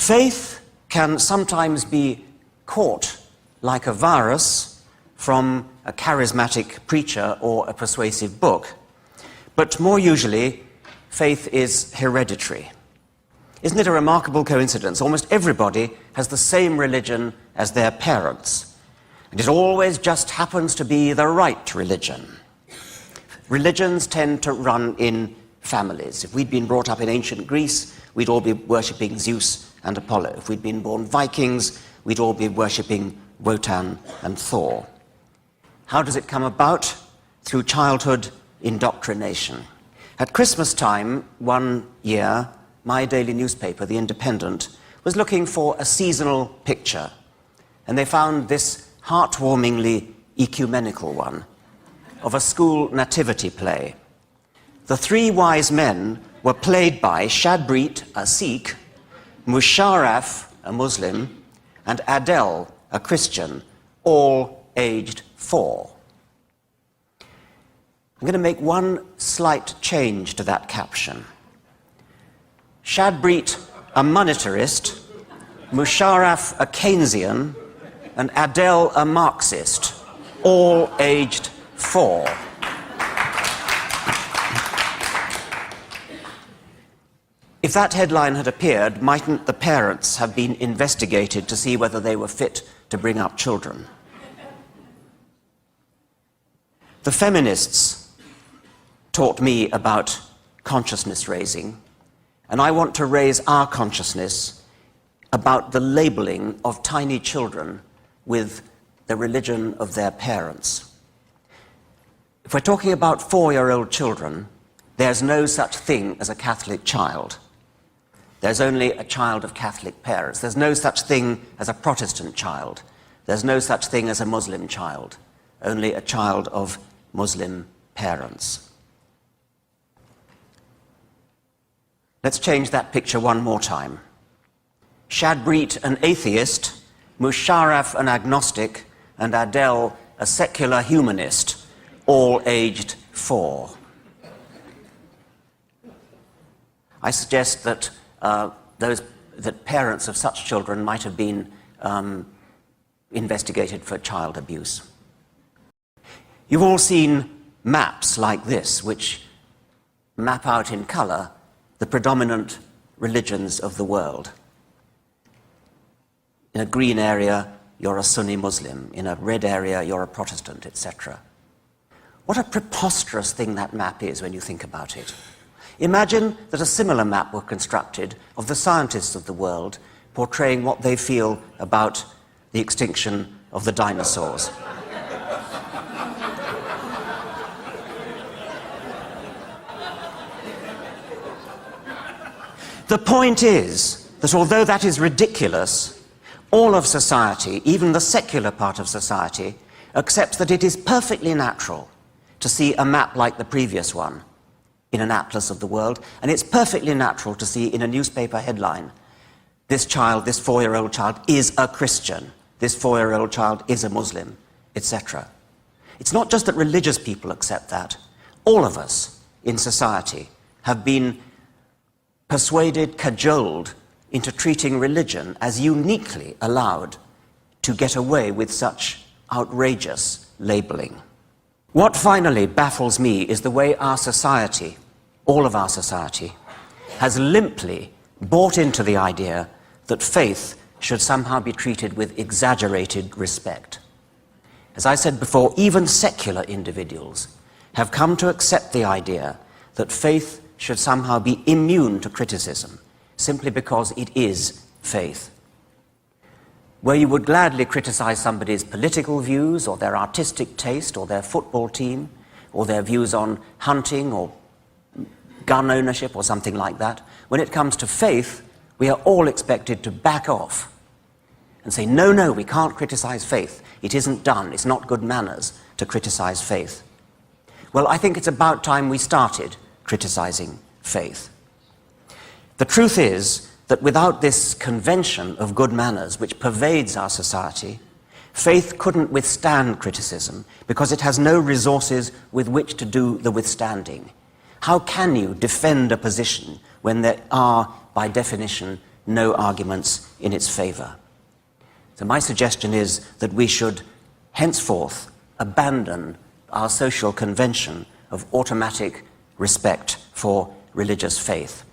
Faith can sometimes be caught like a virus from a charismatic preacher or a persuasive book, but more usually, faith is hereditary. Isn't it a remarkable coincidence? Almost everybody has the same religion as their parents, and it always just happens to be the right religion. Religions tend to run in families. If we'd been brought up in ancient Greece, we'd all be worshipping Zeus and Apollo. If we'd been born Vikings, we'd all be worshipping Wotan and Thor. How does it come about? Through childhood indoctrination. At Christmas time, one year, my daily newspaper, The Independent, was looking for a seasonal picture, and they found this heartwarmingly ecumenical one of a school nativity play. The three wise men were played by Shadbreet, a Sikh, Musharraf, a Muslim, and Adele, a Christian, all aged 4. I'm going to make one slight change to that caption. Shadbreet, a monetarist, Musharraf, a Keynesian, and Adele, a Marxist, all aged 4. If that headline had appeared, mightn't the parents have been investigated to see whether they were fit to bring up children? The feminists taught me about consciousness raising, and I want to raise our consciousness about the labeling of tiny children with the religion of their parents. If we're talking about 4-year-old children, there's no such thing as a Catholic child. There's only a child of Catholic parents. There's no such thing as a Protestant child. There's no such thing as a Muslim child. Only a child of Muslim parents. Let's change that picture one more time. Shadbreet, an atheist, Musharraf, an agnostic, and Adele, a secular humanist, all aged 4. I suggest that that parents of such children might have been investigated for child abuse. You've all seen maps like this, which map out in color the predominant religions of the world. In a green area, you're a Sunni Muslim. In a red area, you're a Protestant, etc. What a preposterous thing that map is when you think about it. Imagine that a similar map were constructed of the scientists of the world portraying what they feel about the extinction of the dinosaurs. The point is that although that is ridiculous, all of society, even the secular part of society, accepts that it is perfectly natural to see a map like the previous one in an atlas of the world, and it's perfectly natural to see in a newspaper headline, this child, this 4-year-old child, is a Christian, this 4-year-old child is a Muslim, etc. It's not just that religious people accept that. All of us in society have been persuaded, cajoled into treating religion as uniquely allowed to get away with such outrageous labeling. What finally baffles me is the way our society, all of our society, has limply bought into the idea that faith should somehow be treated with exaggerated respect. As I said before, even secular individuals have come to accept the idea that faith should somehow be immune to criticism, simply because it is faith. Where you would gladly criticize somebody's political views, or their artistic taste, or their football team, or their views on hunting, or gun ownership, or something like that, when it comes to faith, we are all expected to back off and say, no, no, we can't criticize faith. It isn't done. It's not good manners to criticize faith. Well, I think it's about time we started criticizing faith. The truth is that without this convention of good manners which pervades our society, faith couldn't withstand criticism because it has no resources with which to do the withstanding. How can you defend a position when there are, by definition, no arguments in its favor. So my suggestion is that we should henceforth abandon our social convention of automatic respect for religious faith.